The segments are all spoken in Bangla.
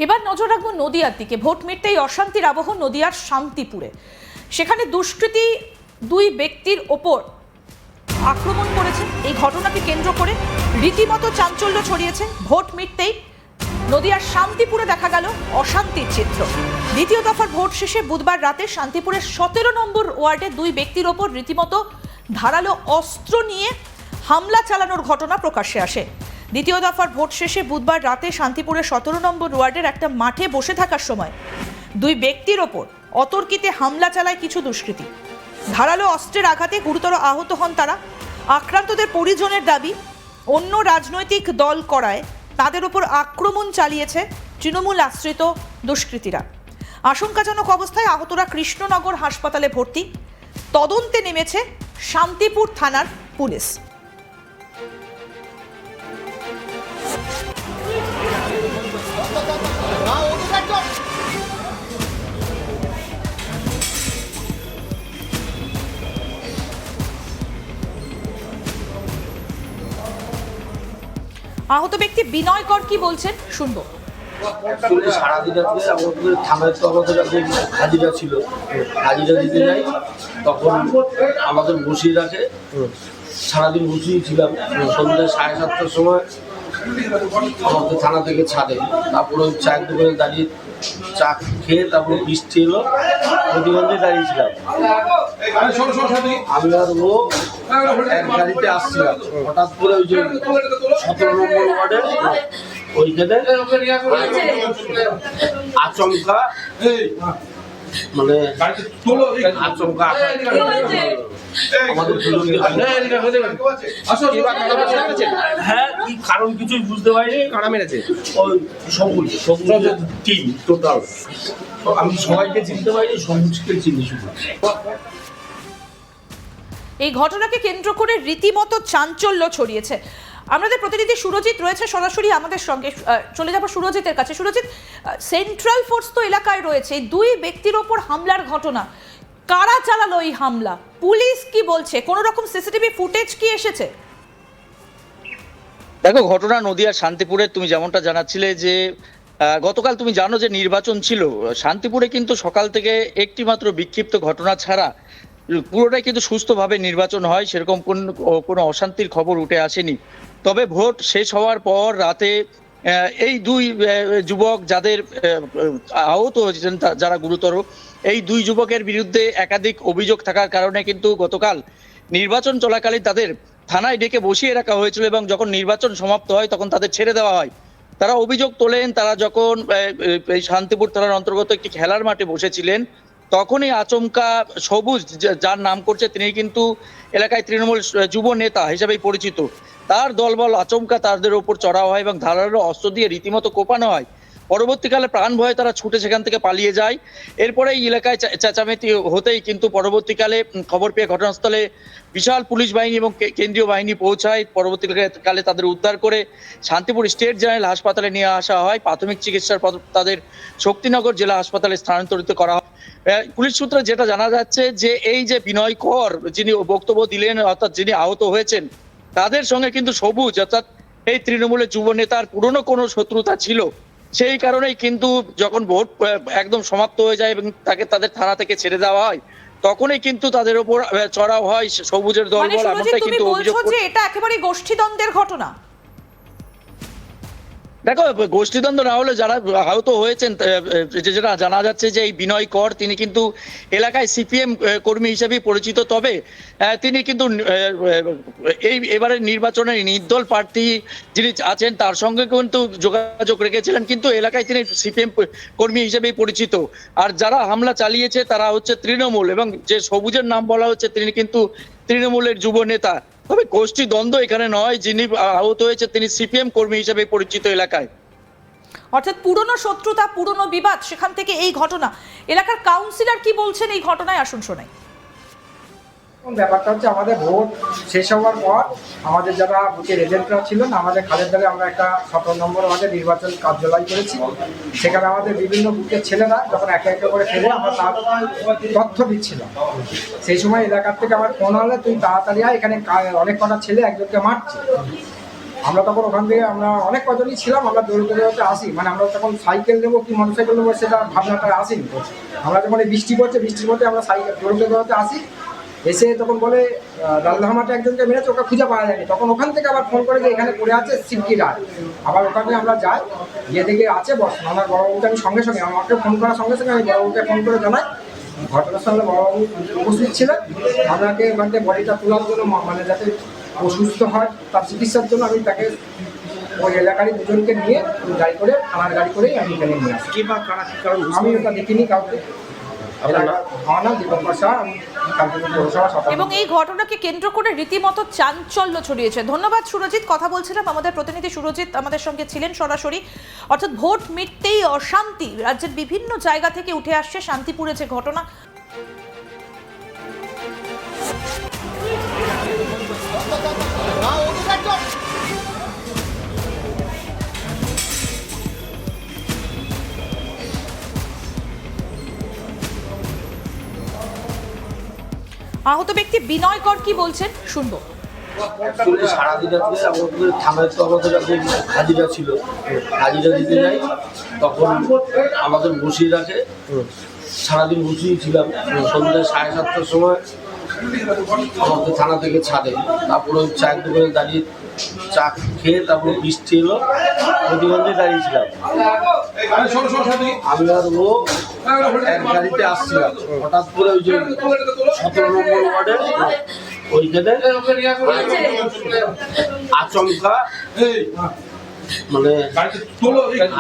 এবার নজর রাখবো নদিয়ার দিকে। ভোট মিটতেই অশান্তির আবহ নদিয়ার শান্তিপুরে। সেখানে দুষ্কৃতী দুই ব্যক্তির ওপর আক্রমণ করেছে। এই ঘটনাকে কেন্দ্র করে রীতিমতো চাঞ্চল্য ছড়িয়েছে। ভোট মিটতেই নদিয়ার শান্তিপুরে দেখা গেল অশান্তির চিত্র। দ্বিতীয় দফার ভোট শেষে বুধবার রাতে শান্তিপুরের 17 নম্বর ওয়ার্ডে দুই ব্যক্তির ওপর রীতিমতো ধারালো অস্ত্র নিয়ে হামলা চালানোর ঘটনা প্রকাশ্যে আসে। দ্বিতীয় দফার ভোট শেষে বুধবার রাতে শান্তিপুরের 17 নম্বর ওয়ার্ডের একটা মাঠে বসে থাকার সময় দুই ব্যক্তির ওপর অতর্কিতে হামলা চালায় কিছু দুষ্কৃতী। ধারালো অস্ত্রের আঘাতে গুরুতর আহত হন তারা। আক্রান্তদের পরিজনের দাবি, অন্য রাজনৈতিক দল করায় তাদের ওপর আক্রমণ চালিয়েছে তৃণমূল আশ্রিত দুষ্কৃতীরা। আশঙ্কাজনক অবস্থায় আহতরা কৃষ্ণনগর হাসপাতালে ভর্তি। তদন্তে নেমেছে শান্তিপুর থানার পুলিশ। আহত ব্যক্তি বিনয় কর কি বলছেন শুনবো। সারাদিন আমাদের থানায় তো আমাদের হাজিরা ছিল, হাজিরা দিতে যাই তখন আমাদের বসিয়ে রাখে। সারাদিন বসিয়ে ছিলাম। সন্ধ্যা 7:30টার সময় আমাদের থানা থেকে ছাড়ে। তারপরে চায়ের দোকানে দাঁড়িয়ে চা খেয়ে তারপরে বৃষ্টি এলো, প্রতিবন্ধে দাঁড়িয়েছিলাম। আমি আর ও এক গাড়িতে আসছিলাম। হঠাৎ করে ওই যে 17 নম্বর ওয়ার্ডে ওইখানে আচমকা মানে আচমকা আমাদের হ্যাঁ কি কারণ কিছুই বুঝতে পারিনি। কারা মেরেছে? ওই সবুজ টিম টোটাল। আমি সবাইকে চিনতে পারিনি, সবুজকে চিনি শুধু। এই ঘটনাকে কেন্দ্র করে রীতিমতো চাঞ্চল্য ছড়িয়েছে। আমাদের প্রতিনিধি সুরজিৎ রয়েছে সরাসরি আমাদের সঙ্গে। চলে যাব সুরজিতের কাছে। সুরজিৎ, সেন্ট্রাল ফোর্স তো এলাকায় রয়েছে। দুই ব্যক্তির ওপর হামলার ঘটনা, কারা চালালো এই হামলা? পুলিশ কি বলছে? কোনো রকম সিসিটিভি ফুটেজ কি এসেছে? দেখো, ঘটনা নদিয়ার শান্তিপুরে। তুমি যেমনটা জানাচ্ছিলে যে গতকাল তুমি জানো যে নির্বাচন ছিল শান্তিপুরে, কিন্তু সকাল থেকে একটি মাত্র বিক্ষিপ্ত ঘটনা ছাড়া পুরোটাই কিন্তু সুস্থভাবে নির্বাচন হয়, সেরকম কোনো অশান্তির খবর উঠে আসেনি। তবে ভোট শেষ হওয়ার পর রাতে এই দুই যুবক যাদের আহত হয়েছেন, যারা গুরুতর, এই দুই যুবকের বিরুদ্ধে একাধিক অভিযোগ থাকার কারণে কিন্তু গতকাল নির্বাচন চলাকালীন তাদের থানায় ডেকে বসিয়ে রাখা হয়েছিল এবং যখন নির্বাচন সমাপ্ত হয় তখন তাদের ছেড়ে দেওয়া হয়। তারা অভিযোগ তোলেন, তারা যখন এই শান্তিপুর থানার অন্তর্গত একটি খেলার মাঠে বসেছিলেন তখনই আচমকা সবুজ, যার নাম করছে, তিনি কিন্তু এলাকায় তৃণমূল যুব নেতা হিসেবেই পরিচিত, তার দলবল আচমকা তাদের উপর চড়াও হয় এবং ধারালো অস্ত্র দিয়ে রীতিমতো কোপানো হয়। পরবর্তীকালে প্রাণ ভয়ে তারা ছুটে সেখান থেকে পালিয়ে যায়। এরপরে এই এলাকায় চেঁচামেচি হতেই কিন্তু পরবর্তীকালে খবর পেয়ে ঘটনাস্থলে বিশাল পুলিশ বাহিনী এবং কেন্দ্রীয় বাহিনী পৌঁছায়। পরবর্তীকালে তাদের উদ্ধার করে শান্তিপুর স্টেট জেনারেল হাসপাতালে নিয়ে আসা হয়। প্রাথমিক চিকিৎসার পর তাদের শক্তিনগর জেলা হাসপাতালে স্থানান্তরিত করা হয়। পুলিশ সূত্রে যেটা জানা যাচ্ছে যে এই যে বিনয় কর যিনি বক্তব্য দিলেন, অর্থাৎ যিনি আহত হয়েছেন, তাদের সঙ্গে কিন্তু সবুজ, অর্থাৎ এই তৃণমূলের যুব নেতার পুরনো কোনো শত্রুতা ছিল। সেই কারণেই কিন্তু যখন ভোট একদম সমাপ্ত হয়ে যায় এবং তাদের থানা থেকে ছেড়ে দেওয়া হয়, তখনই কিন্তু তাদের উপর চড়াও হয় সবুজের দলবল। এমনটাই কিন্তু অভিযোগ করছে। এটা একেবারে গোষ্ঠীদ্বন্দ্বের ঘটনা। দেখো, গোষ্ঠীদ্বন্দ্ব না হলে যারা আহত হয়েছেন, যেটা জানা যাচ্ছে যে এই বিনয় কর তিনি কিন্তু এলাকায় সিপিএম কর্মী হিসেবেই পরিচিত। তবে তিনি কিন্তু এবারের নির্বাচনে নির্দল প্রার্থী যিনি আছেন তার সঙ্গে কিন্তু যোগাযোগ রেখেছিলেন, কিন্তু এলাকায় তিনি সিপিএম কর্মী হিসেবেই পরিচিত। আর যারা হামলা চালিয়েছে তারা হচ্ছে তৃণমূল, এবং যে সবুজের নাম বলা হচ্ছে তিনি কিন্তু তৃণমূলের যুব নেতা। তবে গোষ্ঠী দ্বন্দ্ব এখানে নয়, যিনি আহত হয়েছে তিনি সিপিএম কর্মী হিসেবে পরিচিত এলাকায়। অর্থাৎ পুরনো শত্রুতা, পুরনো বিবাদ, সেখান থেকে এই ঘটনা। এলাকার কাউন্সিলর কি বলছেন এই ঘটনায়, আসুন শোনাই। ব্যাপারটা হচ্ছে, আমাদের ভোট শেষ হওয়ার পর আমাদের যারা বুথের এজেন্টরা ছিলেন, আমাদের খালের দ্বারে আমরা একটা 17 নম্বর ওয়ার্ডে নির্বাচন কার্যালয় করেছি। সেখানে আমাদের বিভিন্ন বুথের ছেলেরা যখন একে একে করে ফেলে আমরা তার তথ্য দিচ্ছিলাম, সেই সময় এলাকার থেকে আমার ফোন হলে তুই তাড়াতাড়ি আয়, এখানে অনেক কটা ছেলে একজনকে মারছে। আমরা তখন ওখান থেকে আমরা অনেক কজনই ছিলাম, আমরা দৌড়তে দৌড়তে আসি, মানে আমরা তখন সাইকেল নেবো কি মোটরসাইকেল নেবো সেটা ভাবনাটা আসেনি। আমরা যখন এই বৃষ্টির মধ্যে আমরা সাইকেল দৌড়তে দৌড়তে আসি, এসে তখন বলে ডালধামাতে একজনকে মেরেছে, ওকে খুঁজে পাওয়া যায়নি। তখন ওখান থেকে আবার ফোন করে যে এখানে পড়ে আছে শিবকি রায়। আবার ওখানে আমরা যাই, গিয়ে দেখে আছে বস। আমার বড়বাবুকে আমি সঙ্গে সঙ্গে, আমাকে ফোন করার সঙ্গে সঙ্গে আমি বড়বাবুকে ফোন করে জানাই। ঘটনার সঙ্গে বড়বাবু উপস্থিত ছিলেন। আপনাকে ওখান থেকে বডিটা তোলার জন্য, মানে যাতে অসুস্থ হয় তার চিকিৎসার জন্য আমি তাকে ওই এলাকারই দুজনকে নিয়ে গাড়ি করে, থানার গাড়ি করেই আমি এখানে নিয়ে আসি। কি বা কারা কি কারণ আমি ওটা দেখিনি কাউকে। আমার নাম দীপক পাশা, আমি কালকে পৌরসভা 57। এবং এই ঘটনাকে কেন্দ্র করে রীতিমতো চাঞ্চল্য ছড়িয়েছে। ধন্যবাদ সুরজিৎ। কথা বলছিলাম, আমাদের প্রতিনিধি সুরজিৎ আমাদের সঙ্গে ছিলেন সরাসরি। অর্থাৎ ভোট মিটতেই অশান্তি রাজ্যের বিভিন্ন জায়গা থেকে উঠে আসছে শান্তিপুরে যে ঘটনা। আহত ব্যক্তি বিনয় কর কি বলছেন শুনবো। অ্যাকচুয়ালি সারাদিন আজকে আমাদের থানায় তো আমাদের কাছে হাজিরা ছিল, হাজিরা দিতে যাই তখন আমাদের বসিয়ে রাখে। সারাদিন বসিয়ে ছিলাম, সন্ধ্যা 7:30টার সময় আমাদের থানা থেকে ছাড়ে। তারপরে ওই চায়ের দোকানে দাঁড়িয়ে চা খেয়ে তারপরে বৃষ্টি এলো, প্রতিবন্ধে দাঁড়িয়েছিলাম। আমি আর ও এক গাড়িতে আসছিলাম, হঠাৎ করে ওই যে 17 নম্বর ওয়ার্ডের ওইখানে আচমকা, মানে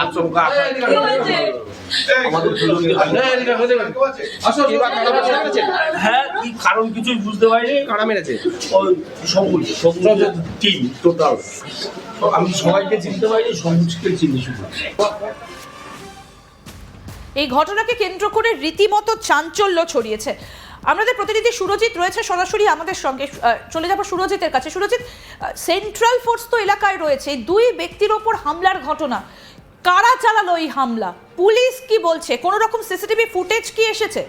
আচমকা আমাদের হ্যাঁ কি কারণ কিছুই বুঝতে পারিনি। কারা মেরেছে? ওই সবুজ টিম টোটাল। আমি সবাইকে চিনতে পারিনি, সবুজকে চিনি শুধু। এই ঘটনাকে কেন্দ্র করে রীতিমতো চাঞ্চল্য ছড়িয়েছে। আমাদের প্রতিনিধি সুরজিৎ রয়েছে সরাসরি আমাদের সঙ্গে। চলে যাব সুরজিতের কাছে। সুরজিৎ, সেন্ট্রাল ফোর্স তো এলাকায় রয়েছে, দুই ব্যক্তির ওপর হামলার ঘটনা, কারা চালালো এই হামলা? পুলিশ কি বলছে? কোন রকম সিসিটিভি ফুটেজ কি এসেছে?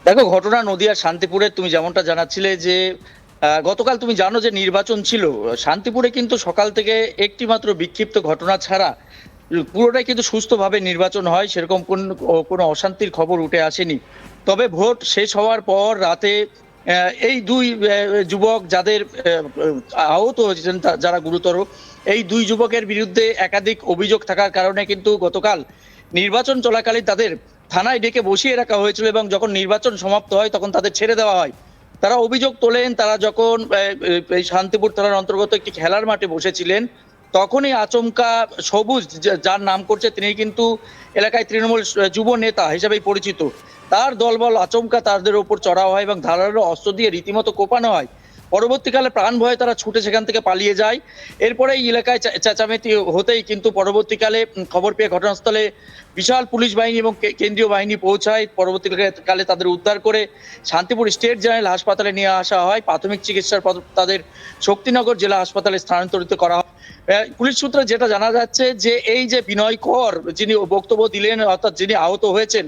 দেখো, ঘটনা নদিয়ার শান্তিপুরে। তুমি যেমনটা জানাচ্ছিলে যে গতকাল তুমি জানো যে নির্বাচন ছিল শান্তিপুরে, কিন্তু সকাল থেকে একটি মাত্র বিক্ষিপ্ত ঘটনা ছাড়া পুরোটাই কিন্তু সুস্থভাবে নির্বাচন হয়, সেরকম কোনো অশান্তির খবর উঠে আসেনি। তবে ভোট শেষ হওয়ার পর রাতে এই দুই যুবক যাদের আহত হয়েছেন, যারা গুরুতর, এই দুই যুবকের বিরুদ্ধে একাধিক অভিযোগ থাকার কারণে কিন্তু গতকাল নির্বাচন চলাকালীন তাদের থানায় ডেকে বসিয়ে রাখা হয়েছিল এবং যখন নির্বাচন সমাপ্ত হয় তখন তাদের ছেড়ে দেওয়া হয়। তারা অভিযোগ তোলেন, তারা যখন এই শান্তিপুর থানার অন্তর্গত একটি খেলার মাঠে বসেছিলেন তখনই আচমকা সবুজ, যার নাম করছে, তিনি কিন্তু এলাকায় তৃণমূল যুব নেতা হিসেবেই পরিচিত, তার দলবল আচমকা তাদের ওপর চড়াও হয় এবং ধারালো অস্ত্র দিয়ে রীতিমতো কোপানো হয়। পরবর্তীকালে প্রাণ ভয়ে তারা ছুটে সেখান থেকে পালিয়ে যায়। এরপরে এই এলাকায় চেঁচামেচি হতেই কিন্তু পরবর্তীকালে খবর পেয়ে ঘটনাস্থলে বিশাল পুলিশ বাহিনী এবং কেন্দ্রীয় বাহিনী পৌঁছায়। পরবর্তীকালে তাদের উদ্ধার করে শান্তিপুর স্টেট জেনারেল হাসপাতালে নিয়ে আসা হয়। প্রাথমিক চিকিৎসার পর তাদের শক্তিনগর জেলা হাসপাতালে স্থানান্তরিত করা হয়। পুলিশ সূত্রে যেটা জানা যাচ্ছে যে এই যে বিনয় কর যিনি বক্তব্য দিলেন, অর্থাৎ যিনি আহত হয়েছেন,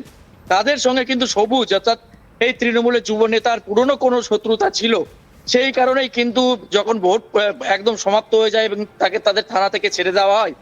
তাদের সঙ্গে কিন্তু সবুজ, অর্থাৎ এই তৃণমূলের যুব নেতার পুরনো কোনো শত্রুতা ছিল। সেই কারণেই কিন্তু যখন ভোট একদম সমাপ্ত হয়ে যায় এবং তাদের থানা থেকে ছেড়ে দেওয়া হয়